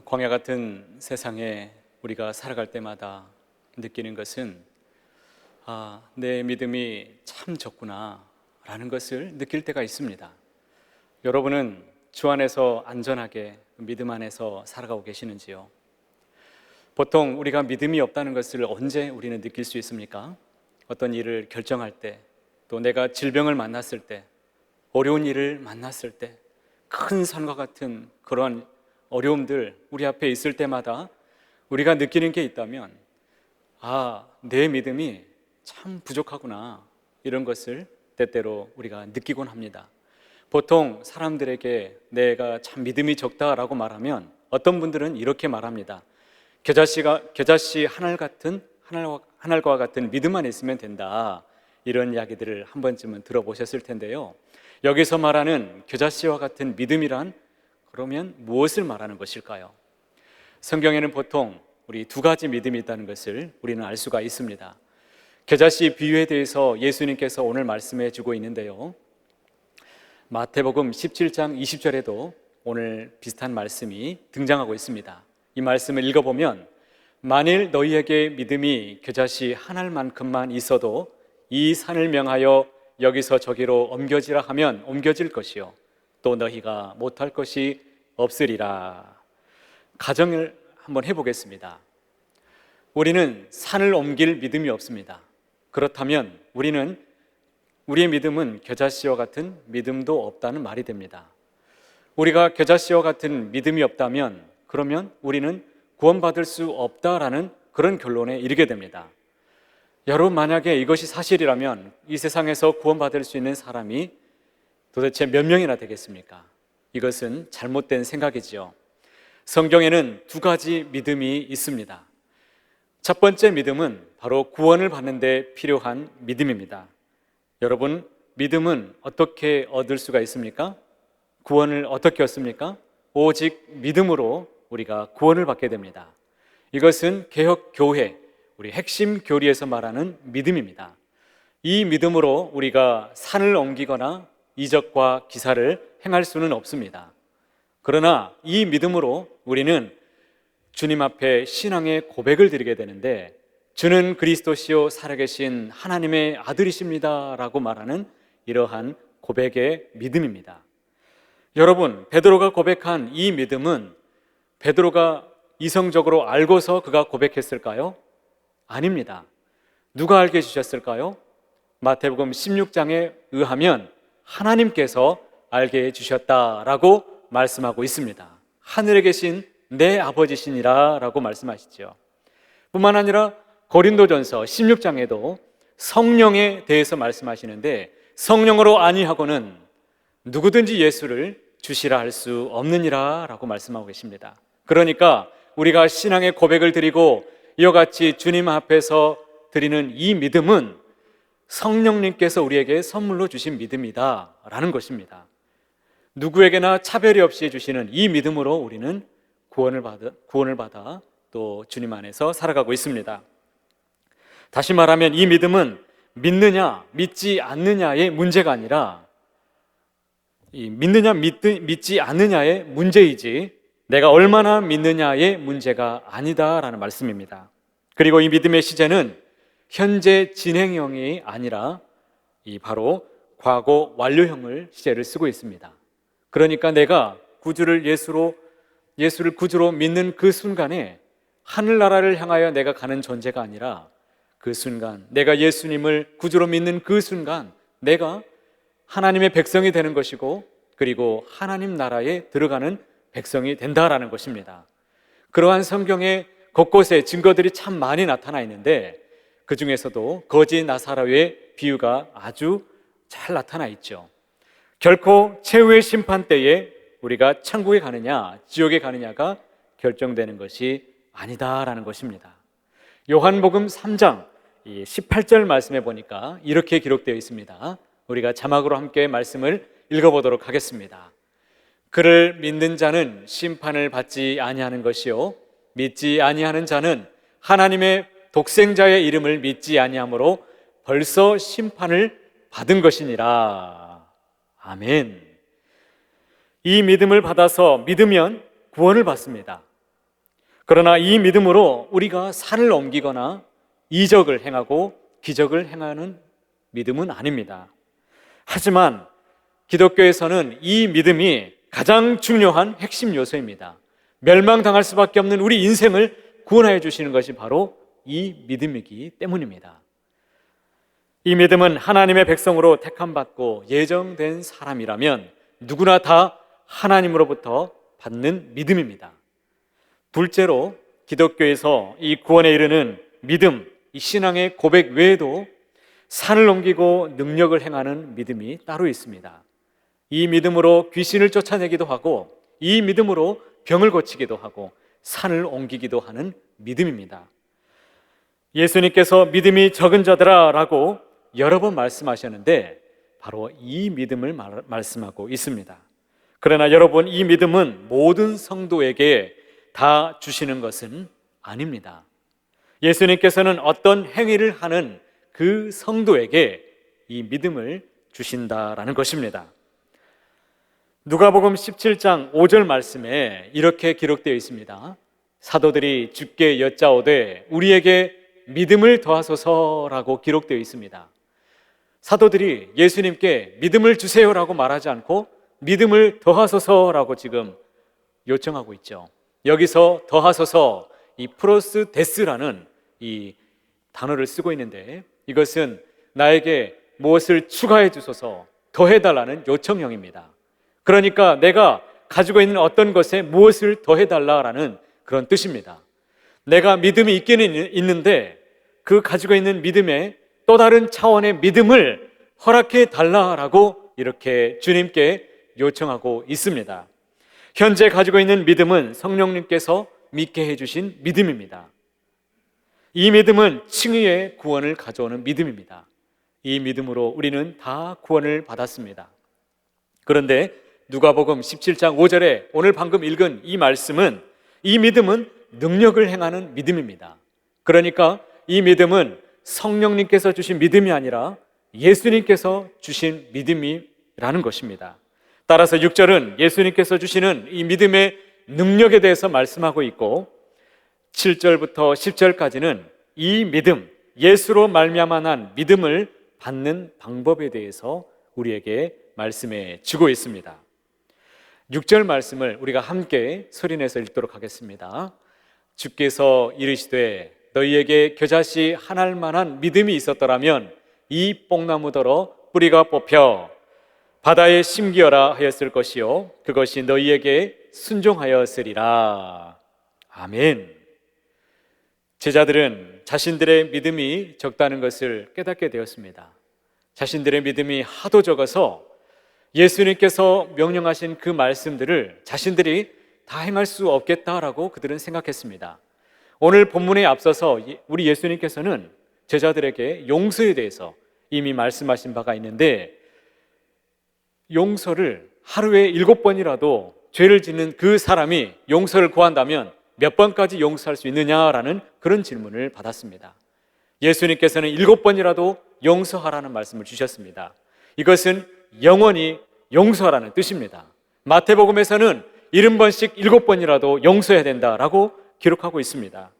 광야 같은 세상에 우리가 살아갈 때마다 느끼는 것은 내 믿음이 참 적구나 라는 것을 느낄 때가 있습니다. 여러분은 주 안에서 안전하게 믿음 안에서 살아가고 계시는지요? 보통 우리가 믿음이 없다는 것을 언제 우리는 느낄 수 있습니까? 어떤 일을 결정할 때, 또 내가 질병을 만났을 때, 어려운 일을 만났을 때, 큰 산과 같은 그러한 어려움들 우리 앞에 있을 때마다 우리가 느끼는 게 있다면 내 믿음이 참 부족하구나, 이런 것을 때때로 우리가 느끼곤 합니다. 보통 사람들에게 내가 참 믿음이 적다라고 말하면 어떤 분들은 이렇게 말합니다. 겨자씨 하늘과 같은 믿음만 있으면 된다, 이런 이야기들을 한 번쯤은 들어보셨을 텐데요. 여기서 말하는 겨자씨와 같은 믿음이란 그러면 무엇을 말하는 것일까요? 성경에는 보통 우리 두 가지 믿음이 있다는 것을 우리는 알 수가 있습니다. 겨자씨 비유에 대해서 예수님께서 오늘 말씀해 주고 있는데요, 마태복음 17장 20절에도 오늘 비슷한 말씀이 등장하고 있습니다. 이 말씀을 읽어보면, 만일 너희에게 믿음이 겨자씨 한 알만큼만 있어도 이 산을 명하여 여기서 저기로 옮겨지라 하면 옮겨질 것이요, 또 너희가 못할 것이 없으리라. 가정을 한번 해보겠습니다. 우리는 산을 옮길 믿음이 없습니다. 그렇다면 우리의 믿음은 겨자씨와 같은 믿음도 없다는 말이 됩니다. 우리가 겨자씨와 같은 믿음이 없다면 그러면 우리는 구원받을 수 없다라는 그런 결론에 이르게 됩니다. 여러분, 만약에 이것이 사실이라면 이 세상에서 구원받을 수 있는 사람이 도대체 몇 명이나 되겠습니까? 이것은 잘못된 생각이지요. 성경에는 두 가지 믿음이 있습니다. 첫 번째 믿음은 바로 구원을 받는 데 필요한 믿음입니다. 여러분, 믿음은 어떻게 얻을 수가 있습니까? 구원을 어떻게 얻습니까? 오직 믿음으로 우리가 구원을 받게 됩니다. 이것은 개혁교회, 우리 핵심 교리에서 말하는 믿음입니다. 이 믿음으로 우리가 산을 옮기거나 이적과 기사를 행할 수는 없습니다. 그러나 이 믿음으로 우리는 주님 앞에 신앙의 고백을 드리게 되는데, 주는 그리스도시요 살아계신 하나님의 아들이십니다 라고 말하는 이러한 고백의 믿음입니다. 여러분, 베드로가 고백한 이 믿음은 베드로가 이성적으로 알고서 그가 고백했을까요? 아닙니다. 누가 알게 해주셨을까요? 마태복음 16장에 의하면 하나님께서 알게 해주셨다라고 말씀하고 있습니다. 하늘에 계신 내 아버지시니라 라고 말씀하시죠. 뿐만 아니라 고린도전서 16장에도 성령에 대해서 말씀하시는데, 성령으로 아니하고는 누구든지 예수를 주시라 할 수 없느니라 라고 말씀하고 계십니다. 그러니까 우리가 신앙의 고백을 드리고 이와 같이 주님 앞에서 드리는 이 믿음은 성령님께서 우리에게 선물로 주신 믿음이다 라는 것입니다. 누구에게나 차별이 없이 주시는 이 믿음으로 우리는 구원을 받아 또 주님 안에서 살아가고 있습니다. 다시 말하면 이 믿음은 믿느냐 믿지 않느냐의 문제가 아니라 믿느냐 믿지 않느냐의 문제이지 내가 얼마나 믿느냐의 문제가 아니다라는 말씀입니다. 그리고 이 믿음의 시제는 현재 진행형이 아니라 바로 과거 완료형을 시제를 쓰고 있습니다. 그러니까 내가 예수를 구주로 믿는 그 순간에 하늘나라를 향하여 내가 가는 존재가 아니라, 그 순간 내가 예수님을 구주로 믿는 그 순간 내가 하나님의 백성이 되는 것이고, 그리고 하나님 나라에 들어가는 백성이 된다라는 것입니다. 그러한 성경의 곳곳에 증거들이 참 많이 나타나 있는데, 그 중에서도 거지 나사로의 비유가 아주 잘 나타나 있죠. 결코 최후의 심판 때에 우리가 천국에 가느냐 지옥에 가느냐가 결정되는 것이 아니다라는 것입니다. 요한복음 3장 18절 말씀에 보니까 이렇게 기록되어 있습니다. 우리가 자막으로 함께 말씀을 읽어보도록 하겠습니다. 그를 믿는 자는 심판을 받지 아니하는 것이요, 믿지 아니하는 자는 하나님의 독생자의 이름을 믿지 아니하므로 벌써 심판을 받은 것이니라. 아멘. 이 믿음을 받아서 믿으면 구원을 받습니다. 그러나 이 믿음으로 우리가 산을 옮기거나 이적을 행하고 기적을 행하는 믿음은 아닙니다. 하지만 기독교에서는 이 믿음이 가장 중요한 핵심 요소입니다. 멸망당할 수밖에 없는 우리 인생을 구원하여 주시는 것이 바로 이 믿음이기 때문입니다. 이 믿음은 하나님의 백성으로 택함받고 예정된 사람이라면 누구나 다 하나님으로부터 받는 믿음입니다. 둘째로 기독교에서 이 구원에 이르는 믿음, 이 신앙의 고백 외에도 산을 옮기고 능력을 행하는 믿음이 따로 있습니다. 이 믿음으로 귀신을 쫓아내기도 하고 이 믿음으로 병을 고치기도 하고 산을 옮기기도 하는 믿음입니다. 예수님께서 믿음이 적은 자들아 라고 여러 번 말씀하셨는데 바로 이 믿음을 말씀하고 있습니다. 그러나 여러분, 이 믿음은 모든 성도에게 다 주시는 것은 아닙니다. 예수님께서는 어떤 행위를 하는 그 성도에게 이 믿음을 주신다라는 것입니다. 누가복음 17장 5절 말씀에 이렇게 기록되어 있습니다. 사도들이 주께 여짜오되 우리에게 믿음을 더하소서라고 기록되어 있습니다. 사도들이 예수님께 믿음을 주세요라고 말하지 않고 믿음을 더하소서라고 지금 요청하고 있죠. 여기서 더하소서, 이 프로스 데스라는 이 단어를 쓰고 있는데 이것은 나에게 무엇을 추가해 주소서, 더해달라는 요청형입니다. 그러니까 내가 가지고 있는 어떤 것에 무엇을 더해달라라는 그런 뜻입니다. 내가 믿음이 있기는 있는데 그 가지고 있는 믿음에 또 다른 차원의 믿음을 허락해 달라라고 이렇게 주님께 요청하고 있습니다. 현재 가지고 있는 믿음은 성령님께서 믿게 해주신 믿음입니다. 이 믿음은 칭의의 구원을 가져오는 믿음입니다. 이 믿음으로 우리는 다 구원을 받았습니다. 그런데 누가복음 17장 5절에 오늘 방금 읽은 이 말씀은, 이 믿음은 능력을 행하는 믿음입니다. 그러니까 이 믿음은 성령님께서 주신 믿음이 아니라 예수님께서 주신 믿음이라는 것입니다. 따라서 6절은 예수님께서 주시는 이 믿음의 능력에 대해서 말씀하고 있고 7절부터 10절까지는 이 믿음, 예수로 말미암아 난 믿음을 받는 방법에 대해서 우리에게 말씀해 주고 있습니다. 6절 말씀을 우리가 함께 소리내서 읽도록 하겠습니다. 주께서 이르시되 너희에게 겨자씨 한 알만한 믿음이 있었더라면 이 뽕나무더러 뿌리가 뽑혀 바다에 심기어라 하였을 것이요 그것이 너희에게 순종하였으리라. 아멘. 제자들은 자신들의 믿음이 적다는 것을 깨닫게 되었습니다. 자신들의 믿음이 하도 적어서 예수님께서 명령하신 그 말씀들을 자신들이 다 행할 수 없겠다라고 그들은 생각했습니다. 오늘 본문에 앞서서 우리 예수님께서는 제자들에게 용서에 대해서 이미 말씀하신 바가 있는데 용서를 하루에 7번이라도 죄를 짓는 그 사람이 용서를 구한다면 몇 번까지 용서할 수 있느냐라는 그런 질문을 받았습니다. 예수님께서는 7번이라도 용서하라는 말씀을 주셨습니다. 이것은 영원히 용서하라는 뜻입니다. 마태복음에서는 70번씩 7번이라도 용서해야 된다라고 기록하고 있습니다.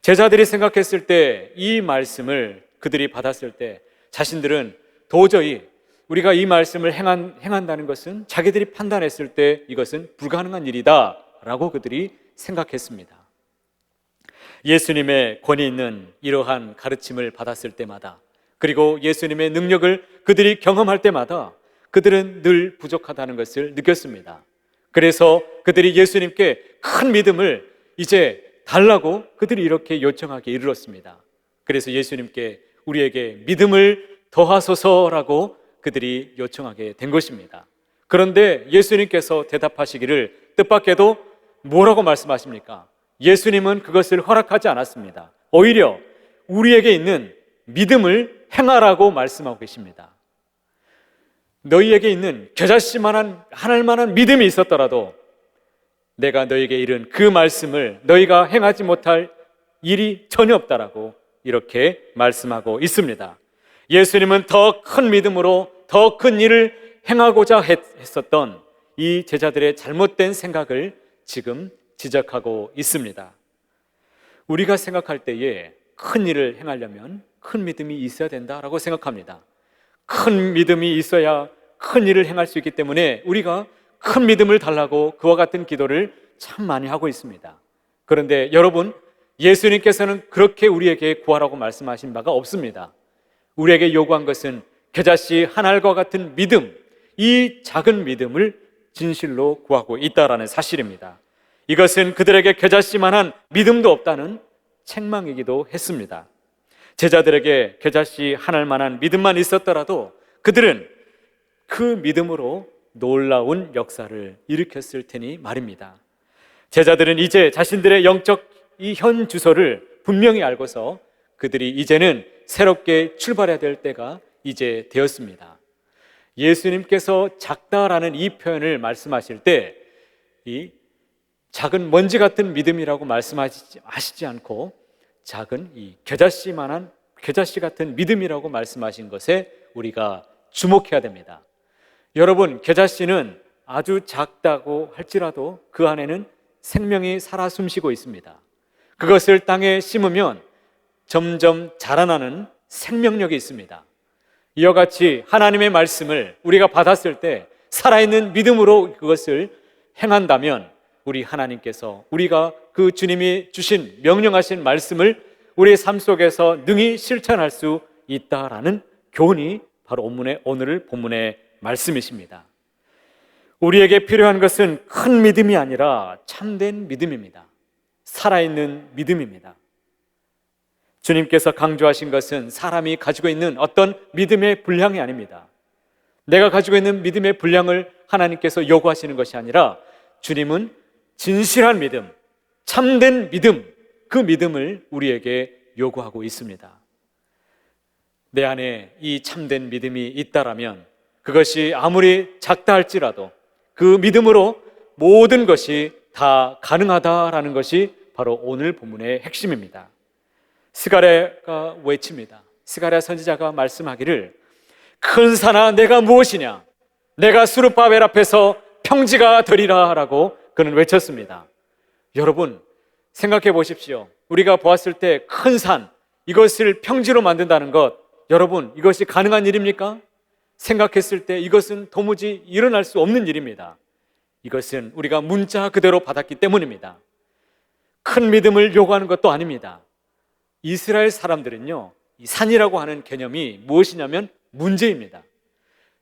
제자들이 생각했을 때 이 말씀을 그들이 받았을 때 자신들은 도저히 우리가 이 말씀을 행한다는 것은 자기들이 판단했을 때 이것은 불가능한 일이다 라고 그들이 생각했습니다. 예수님의 권위 있는 이러한 가르침을 받았을 때마다, 그리고 예수님의 능력을 그들이 경험할 때마다 그들은 늘 부족하다는 것을 느꼈습니다. 그래서 그들이 예수님께 큰 믿음을 이제 달라고 그들이 이렇게 요청하기에 이르렀습니다. 그래서 예수님께 우리에게 믿음을 더하소서라고 그들이 요청하게 된 것입니다. 그런데 예수님께서 대답하시기를 뜻밖에도 뭐라고 말씀하십니까? 예수님은 그것을 허락하지 않았습니다. 오히려 우리에게 있는 믿음을 행하라고 말씀하고 계십니다. 너희에게 있는 겨자씨만한 한 알만한 믿음이 있었더라도 내가 너희에게 이른 그 말씀을 너희가 행하지 못할 일이 전혀 없다라고 이렇게 말씀하고 있습니다. 예수님은 더 큰 믿음으로 더 큰 일을 행하고자 했었던 이 제자들의 잘못된 생각을 지금 지적하고 있습니다. 우리가 생각할 때에 큰 일을 행하려면 큰 믿음이 있어야 된다라고 생각합니다. 큰 믿음이 있어야 큰 일을 행할 수 있기 때문에 우리가 큰 믿음을 달라고 그와 같은 기도를 참 많이 하고 있습니다. 그런데 여러분, 예수님께서는 그렇게 우리에게 구하라고 말씀하신 바가 없습니다. 우리에게 요구한 것은 겨자씨 한 알과 같은 믿음, 이 작은 믿음을 진실로 구하고 있다라는 사실입니다. 이것은 그들에게 겨자씨만한 믿음도 없다는 책망이기도 했습니다. 제자들에게 겨자씨 한 알만한 믿음만 있었더라도 그들은 그 믿음으로 놀라운 역사를 일으켰을 테니 말입니다. 제자들은 이제 자신들의 영적 이 현 주소를 분명히 알고서 그들이 이제는 새롭게 출발해야 될 때가 이제 되었습니다. 예수님께서 작다라는 이 표현을 말씀하실 때 이 작은 먼지 같은 믿음이라고 말씀하시지 않고 작은 이 겨자씨 같은 믿음이라고 말씀하신 것에 우리가 주목해야 됩니다. 여러분, 겨자씨는 아주 작다고 할지라도 그 안에는 생명이 살아 숨쉬고 있습니다. 그것을 땅에 심으면 점점 자라나는 생명력이 있습니다. 이와 같이 하나님의 말씀을 우리가 받았을 때 살아있는 믿음으로 그것을 행한다면 우리 하나님께서 우리가 그 주님이 주신 명령하신 말씀을 우리의 삶 속에서 능히 실천할 수 있다라는 교훈이 바로 오늘 본문의 말씀이십니다. 우리에게 필요한 것은 큰 믿음이 아니라 참된 믿음입니다. 살아있는 믿음입니다. 주님께서 강조하신 것은 사람이 가지고 있는 어떤 믿음의 분량이 아닙니다. 내가 가지고 있는 믿음의 분량을 하나님께서 요구하시는 것이 아니라 주님은 진실한 믿음, 참된 믿음, 그 믿음을 우리에게 요구하고 있습니다. 내 안에 이 참된 믿음이 있다라면 그것이 아무리 작다 할지라도 그 믿음으로 모든 것이 다 가능하다라는 것이 바로 오늘 본문의 핵심입니다. 스가랴가 외칩니다. 스가랴 선지자가 말씀하기를 큰 산아 내가 무엇이냐, 내가 수르바벨 앞에서 평지가 되리라 라고 그는 외쳤습니다. 여러분, 생각해 보십시오. 우리가 보았을 때 큰 산, 이것을 평지로 만든다는 것, 여러분, 이것이 가능한 일입니까? 생각했을 때 이것은 도무지 일어날 수 없는 일입니다. 이것은 우리가 문자 그대로 받았기 때문입니다. 큰 믿음을 요구하는 것도 아닙니다. 이스라엘 사람들은요, 이 산이라고 하는 개념이 무엇이냐면 문제입니다.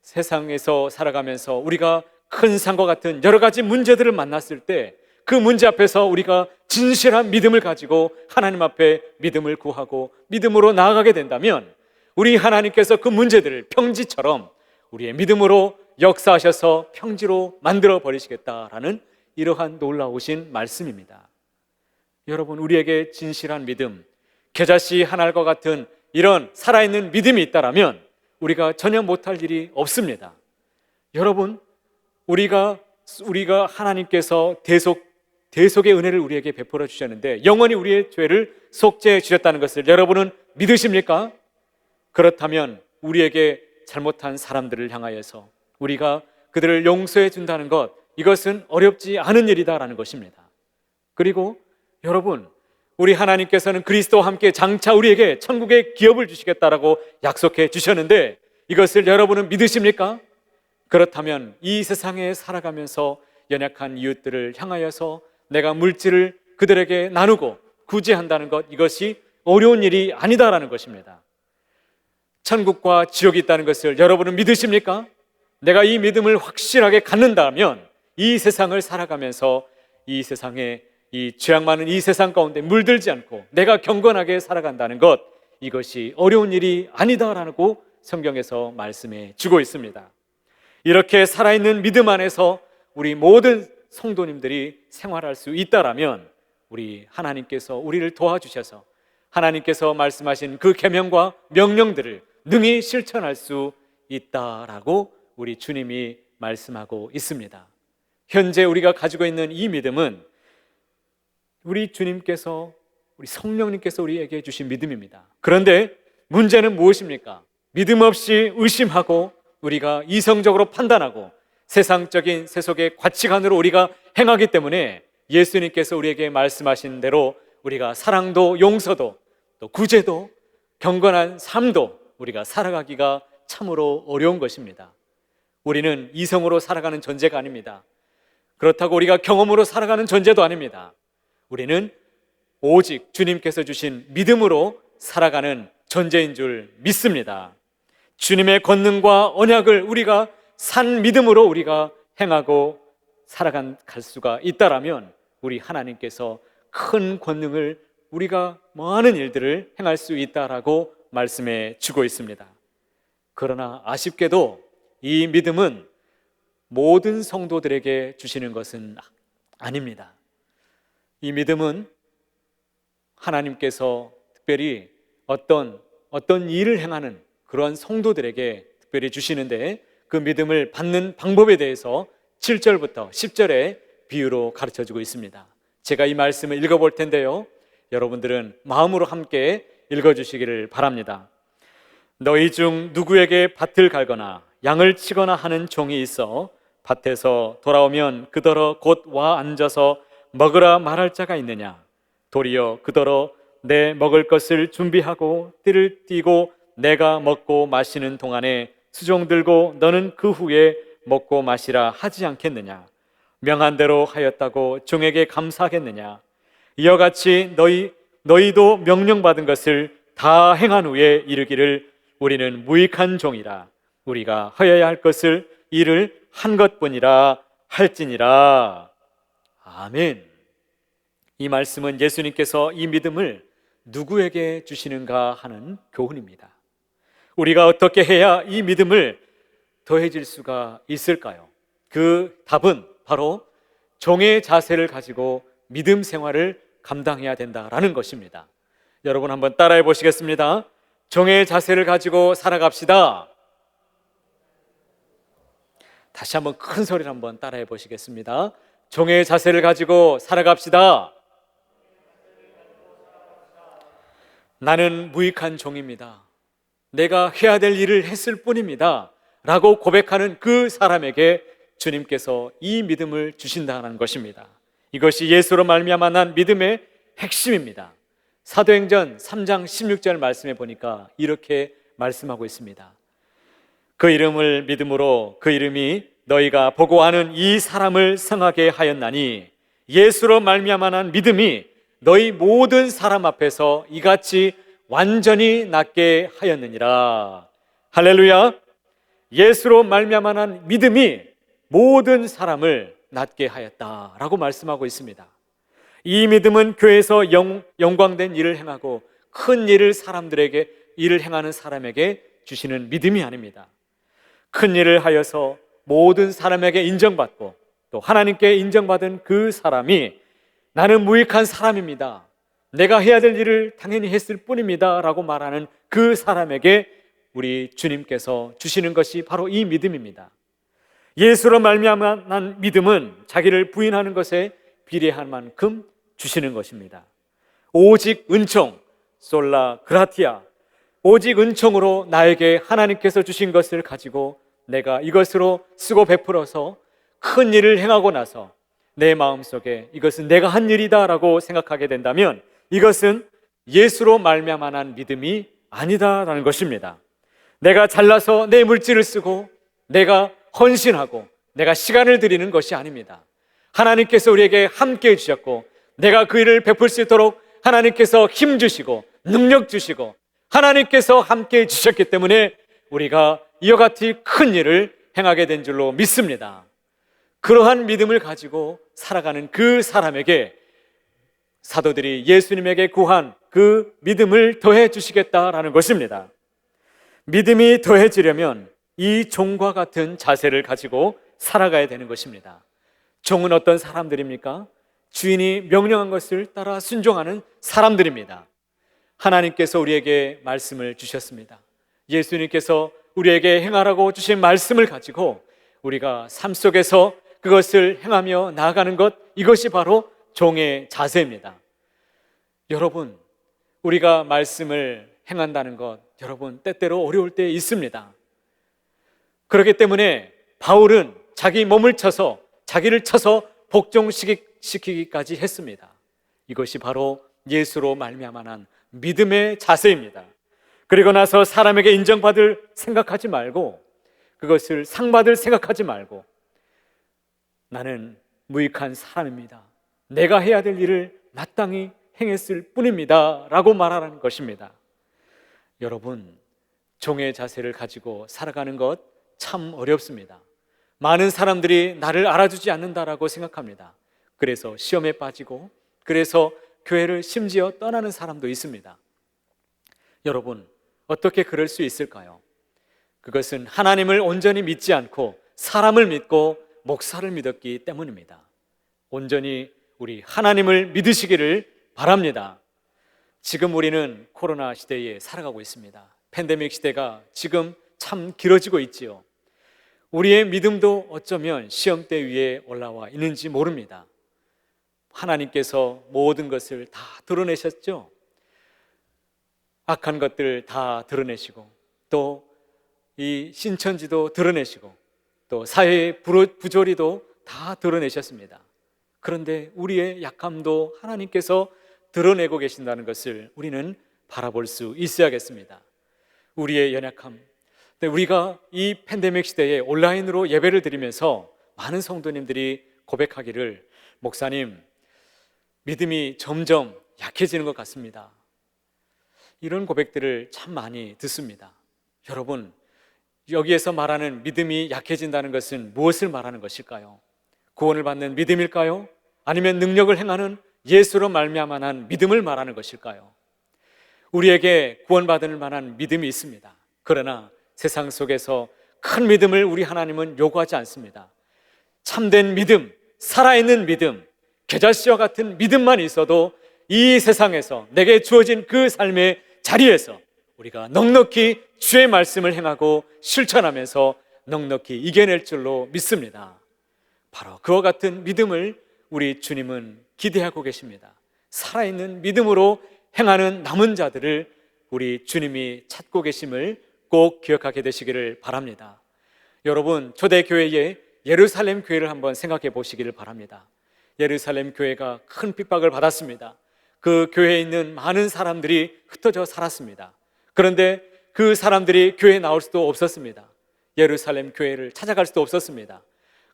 세상에서 살아가면서 우리가 큰 산과 같은 여러 가지 문제들을 만났을 때 그 문제 앞에서 우리가 진실한 믿음을 가지고 하나님 앞에 믿음을 구하고 믿음으로 나아가게 된다면 우리 하나님께서 그 문제들을 평지처럼 우리의 믿음으로 역사하셔서 평지로 만들어 버리시겠다라는 이러한 놀라우신 말씀입니다. 여러분, 우리에게 진실한 믿음, 겨자씨 한 알과 같은 이런 살아있는 믿음이 있다라면 우리가 전혀 못할 일이 없습니다. 여러분, 우리가 하나님께서 대속의 은혜를 우리에게 베풀어 주셨는데 영원히 우리의 죄를 속죄해 주셨다는 것을 여러분은 믿으십니까? 그렇다면 우리에게 잘못한 사람들을 향하여서 우리가 그들을 용서해 준다는 것, 이것은 어렵지 않은 일이다라는 것입니다. 그리고 여러분, 우리 하나님께서는 그리스도와 함께 장차 우리에게 천국의 기업을 주시겠다라고 약속해 주셨는데 이것을 여러분은 믿으십니까? 그렇다면 이 세상에 살아가면서 연약한 이웃들을 향하여서 내가 물질을 그들에게 나누고 구제한다는 것, 이것이 어려운 일이 아니다라는 것입니다. 천국과 지옥이 있다는 것을 여러분은 믿으십니까? 내가 이 믿음을 확실하게 갖는다면 이 세상을 살아가면서 이 세상에 이 죄악 많은 이 세상 가운데 물들지 않고 내가 경건하게 살아간다는 것, 이것이 어려운 일이 아니다라고 성경에서 말씀해 주고 있습니다. 이렇게 살아있는 믿음 안에서 우리 모든 성도님들이 생활할 수 있다라면 우리 하나님께서 우리를 도와주셔서 하나님께서 말씀하신 그 계명과 명령들을 능히 실천할 수 있다라고 우리 주님이 말씀하고 있습니다. 현재 우리가 가지고 있는 이 믿음은 우리 주님께서, 우리 성령님께서 우리에게 주신 믿음입니다. 그런데 문제는 무엇입니까? 믿음 없이 의심하고 우리가 이성적으로 판단하고 세상적인 세속의 가치관으로 우리가 행하기 때문에 예수님께서 우리에게 말씀하신 대로 우리가 사랑도 용서도 또 구제도 경건한 삶도 우리가 살아가기가 참으로 어려운 것입니다. 우리는 이성으로 살아가는 존재가 아닙니다. 그렇다고 우리가 경험으로 살아가는 존재도 아닙니다. 우리는 오직 주님께서 주신 믿음으로 살아가는 존재인 줄 믿습니다. 주님의 권능과 언약을 우리가 산 믿음으로 우리가 행하고 살아갈 수가 있다라면 우리 하나님께서 큰 권능을 우리가 많은 일들을 행할 수 있다라고 말씀해 주고 있습니다. 그러나 아쉽게도 이 믿음은 모든 성도들에게 주시는 것은 아닙니다. 이 믿음은 하나님께서 특별히 어떤 일을 행하는 그러한 성도들에게 특별히 주시는데, 그 믿음을 받는 방법에 대해서 7절부터 10절의 비유로 가르쳐주고 있습니다. 제가 이 말씀을 읽어볼 텐데요, 여러분들은 마음으로 함께 읽어주시기를 바랍니다. 너희 중 누구에게 밭을 갈거나 양을 치거나 하는 종이 있어 밭에서 돌아오면 그더러 곧 와 앉아서 먹으라 말할 자가 있느냐? 도리어 그더러 내 먹을 것을 준비하고 띠를 띠고 내가 먹고 마시는 동안에 수종 들고 너는 그 후에 먹고 마시라 하지 않겠느냐? 명한 대로 하였다고 종에게 감사하겠느냐? 이와 같이 너희도 명령받은 것을 다 행한 후에 이르기를 우리는 무익한 종이라, 우리가 하여야 할 것을 일을 한 것뿐이라 할지니라. 아멘. 이 말씀은 예수님께서 이 믿음을 누구에게 주시는가 하는 교훈입니다. 우리가 어떻게 해야 이 믿음을 더해질 수가 있을까요? 그 답은 바로 종의 자세를 가지고 믿음 생활을 감당해야 된다라는 것입니다. 여러분 한번 따라해 보시겠습니다. 종의 자세를 가지고 살아갑시다. 다시 한번 큰 소리로 한번 따라해 보시겠습니다. 종의 자세를 가지고 살아갑시다. 나는 무익한 종입니다. 내가 해야 될 일을 했을 뿐입니다 라고 고백하는 그 사람에게 주님께서 이 믿음을 주신다는 것입니다. 이것이 예수로 말미암아 난 믿음의 핵심입니다. 사도행전 3장 16절 말씀에 보니까 이렇게 말씀하고 있습니다. 그 이름을 믿음으로 그 이름이 너희가 보고 아는 이 사람을 성하게 하였나니, 예수로 말미암아 난 믿음이 너희 모든 사람 앞에서 이같이 완전히 낫게 하였느니라. 할렐루야. 예수로 말미암아 난 믿음이 모든 사람을 낫게 하였다라고 말씀하고 있습니다. 이 믿음은 교회에서 영광된 일을 행하고 큰 일을 사람들에게 일을 행하는 사람에게 주시는 믿음이 아닙니다. 큰 일을 하여서 모든 사람에게 인정받고 또 하나님께 인정받은 그 사람이 나는 무익한 사람입니다, 내가 해야 될 일을 당연히 했을 뿐입니다 라고 말하는 그 사람에게 우리 주님께서 주시는 것이 바로 이 믿음입니다. 예수로 말미암아 난 믿음은 자기를 부인하는 것에 비례한 만큼 주시는 것입니다. 오직 은총, 솔라 그라티아, 오직 은총으로 나에게 하나님께서 주신 것을 가지고 내가 이것으로 쓰고 베풀어서 큰 일을 행하고 나서 내 마음속에 이것은 내가 한 일이다 라고 생각하게 된다면 이것은 예수로 말미암아 난 믿음이 아니다라는 것입니다. 내가 잘나서 내 물질을 쓰고 내가 헌신하고 내가 시간을 드리는 것이 아닙니다. 하나님께서 우리에게 함께 해주셨고 내가 그 일을 베풀 수 있도록 하나님께서 힘 주시고 능력 주시고 하나님께서 함께 해주셨기 때문에 우리가 이와 같이 큰 일을 행하게 된 줄로 믿습니다. 그러한 믿음을 가지고 살아가는 그 사람에게 사도들이 예수님에게 구한 그 믿음을 더해 주시겠다라는 것입니다. 믿음이 더해지려면 이 종과 같은 자세를 가지고 살아가야 되는 것입니다. 종은 어떤 사람들입니까? 주인이 명령한 것을 따라 순종하는 사람들입니다. 하나님께서 우리에게 말씀을 주셨습니다. 예수님께서 우리에게 행하라고 주신 말씀을 가지고 우리가 삶 속에서 그것을 행하며 나아가는 것, 이것이 바로 종의 자세입니다. 여러분, 우리가 말씀을 행한다는 것, 여러분 때때로 어려울 때 있습니다. 그렇기 때문에 바울은 자기 몸을 쳐서 자기를 쳐서 승리시키기까지 했습니다. 이것이 바로 예수로 말미암아 난 믿음의 자세입니다. 그리고 나서 사람에게 인정받을 생각하지 말고, 그것을 상받을 생각하지 말고, 나는 무익한 사람입니다, 내가 해야 될 일을 마땅히 행했을 뿐입니다 라고 말하는 것입니다. 여러분, 종의 자세를 가지고 살아가는 것 참 어렵습니다. 많은 사람들이 나를 알아주지 않는다라고 생각합니다. 그래서 시험에 빠지고, 그래서 교회를 심지어 떠나는 사람도 있습니다. 여러분, 어떻게 그럴 수 있을까요? 그것은 하나님을 온전히 믿지 않고 사람을 믿고 목사를 믿었기 때문입니다. 온전히 우리 하나님을 믿으시기를 바랍니다. 지금 우리는 코로나 시대에 살아가고 있습니다. 팬데믹 시대가 지금 참 길어지고 있지요. 우리의 믿음도 어쩌면 시험대 위에 올라와 있는지 모릅니다. 하나님께서 모든 것을 다 드러내셨죠. 악한 것들 다 드러내시고, 또 이 신천지도 드러내시고, 또 사회의 부조리도 다 드러내셨습니다. 그런데 우리의 약함도 하나님께서 드러내고 계신다는 것을 우리는 바라볼 수 있어야겠습니다. 우리의 연약함, 우리가 이 팬데믹 시대에 온라인으로 예배를 드리면서 많은 성도님들이 고백하기를, 목사님, 믿음이 점점 약해지는 것 같습니다, 이런 고백들을 참 많이 듣습니다. 여러분, 여기에서 말하는 믿음이 약해진다는 것은 무엇을 말하는 것일까요? 구원을 받는 믿음일까요? 아니면 능력을 행하는 예수로 말미암아 난 믿음을 말하는 것일까요? 우리에게 구원받을 만한 믿음이 있습니다. 그러나 세상 속에서 큰 믿음을 우리 하나님은 요구하지 않습니다. 참된 믿음, 살아있는 믿음, 겨자씨와 같은 믿음만 있어도 이 세상에서 내게 주어진 그 삶의 자리에서 우리가 넉넉히 주의 말씀을 행하고 실천하면서 넉넉히 이겨낼 줄로 믿습니다. 바로 그와 같은 믿음을 우리 주님은 기대하고 계십니다. 살아있는 믿음으로 행하는 남은 자들을 우리 주님이 찾고 계심을 꼭 기억하게 되시기를 바랍니다. 여러분, 초대교회의 예루살렘 교회를 한번 생각해 보시기를 바랍니다. 예루살렘 교회가 큰 핍박을 받았습니다. 그 교회에 있는 많은 사람들이 흩어져 살았습니다. 그런데 그 사람들이 교회에 나올 수도 없었습니다. 예루살렘 교회를 찾아갈 수도 없었습니다.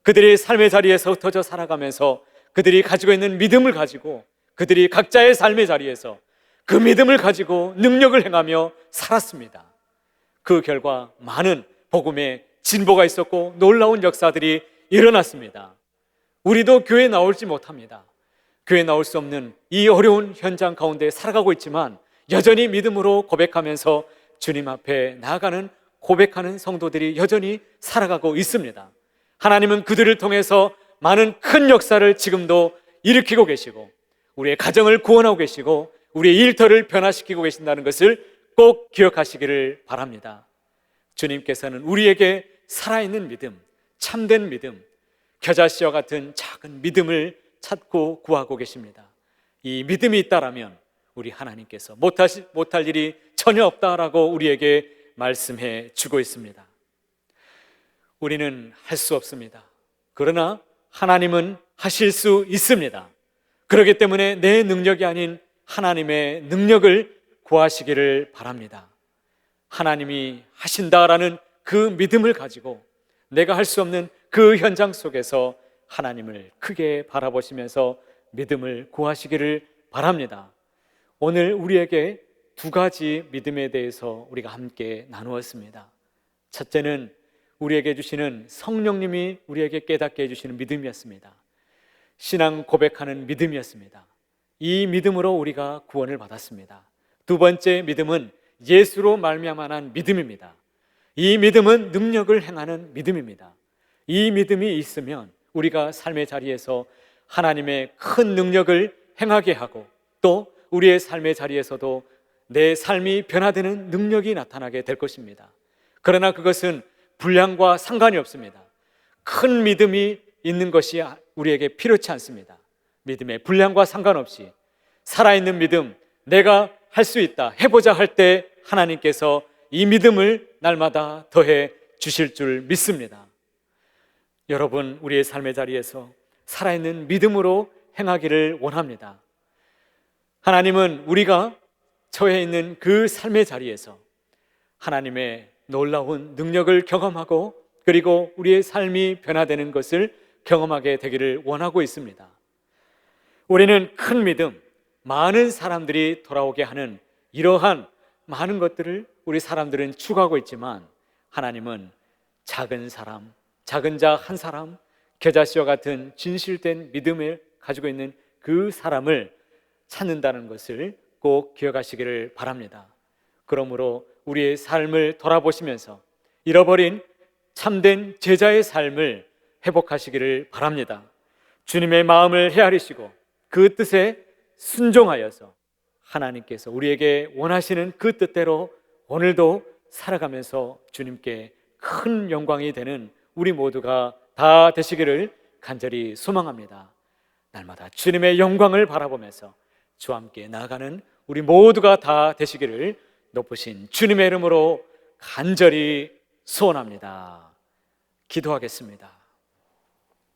그들이 삶의 자리에서 흩어져 살아가면서 그들이 가지고 있는 믿음을 가지고, 그들이 각자의 삶의 자리에서 그 믿음을 가지고 능력을 행하며 살았습니다. 그 결과 많은 복음의 진보가 있었고 놀라운 역사들이 일어났습니다. 우리도 교회에 나올지 못합니다. 교회에 나올 수 없는 이 어려운 현장 가운데 살아가고 있지만 여전히 믿음으로 고백하면서 주님 앞에 나아가는, 고백하는 성도들이 여전히 살아가고 있습니다. 하나님은 그들을 통해서 많은 큰 역사를 지금도 일으키고 계시고, 우리의 가정을 구원하고 계시고, 우리의 일터를 변화시키고 계신다는 것을 꼭 기억하시기를 바랍니다. 주님께서는 우리에게 살아있는 믿음, 참된 믿음, 겨자씨와 같은 작은 믿음을 찾고 구하고 계십니다. 이 믿음이 있다라면 우리 하나님께서 못할 일이 전혀 없다라고 우리에게 말씀해 주고 있습니다. 우리는 할 수 없습니다. 그러나 하나님은 하실 수 있습니다. 그렇기 때문에 내 능력이 아닌 하나님의 능력을 구하시기를 바랍니다. 하나님이 하신다라는 그 믿음을 가지고 내가 할 수 없는 그 현장 속에서 하나님을 크게 바라보시면서 믿음을 구하시기를 바랍니다. 오늘 우리에게 두 가지 믿음에 대해서 우리가 함께 나누었습니다. 첫째는 우리에게 주시는 성령님이 우리에게 깨닫게 해주시는 믿음이었습니다. 신앙 고백하는 믿음이었습니다. 이 믿음으로 우리가 구원을 받았습니다. 두 번째 믿음은 예수로 말미암아 난 믿음입니다. 이 믿음은 능력을 행하는 믿음입니다. 이 믿음이 있으면 우리가 삶의 자리에서 하나님의 큰 능력을 행하게 하고, 또 우리의 삶의 자리에서도 내 삶이 변화되는 능력이 나타나게 될 것입니다. 그러나 그것은 분량과 상관이 없습니다. 큰 믿음이 있는 것이 우리에게 필요치 않습니다. 믿음의 분량과 상관없이 살아있는 믿음, 내가 할 수 있다, 해보자 할 때 하나님께서 이 믿음을 날마다 더해 주실 줄 믿습니다. 여러분, 우리의 삶의 자리에서 살아있는 믿음으로 행하기를 원합니다. 하나님은 우리가 처해 있는 그 삶의 자리에서 하나님의 놀라운 능력을 경험하고 그리고 우리의 삶이 변화되는 것을 경험하게 되기를 원하고 있습니다. 우리는 큰 믿음, 많은 사람들이 돌아오게 하는 이러한 많은 것들을 우리 사람들은 추구하고 있지만 하나님은 작은 사람, 작은 자 한 사람, 겨자씨와 같은 진실된 믿음을 가지고 있는 그 사람을 찾는다는 것을 꼭 기억하시기를 바랍니다. 그러므로 우리의 삶을 돌아보시면서 잃어버린 참된 제자의 삶을 회복하시기를 바랍니다. 주님의 마음을 헤아리시고 그 뜻에 순종하여서 하나님께서 우리에게 원하시는 그 뜻대로 오늘도 살아가면서 주님께 큰 영광이 되는 우리 모두가 다 되시기를 간절히 소망합니다. 날마다 주님의 영광을 바라보면서 주와 함께 나아가는 우리 모두가 다 되시기를 높으신 주님의 이름으로 간절히 소원합니다. 기도하겠습니다.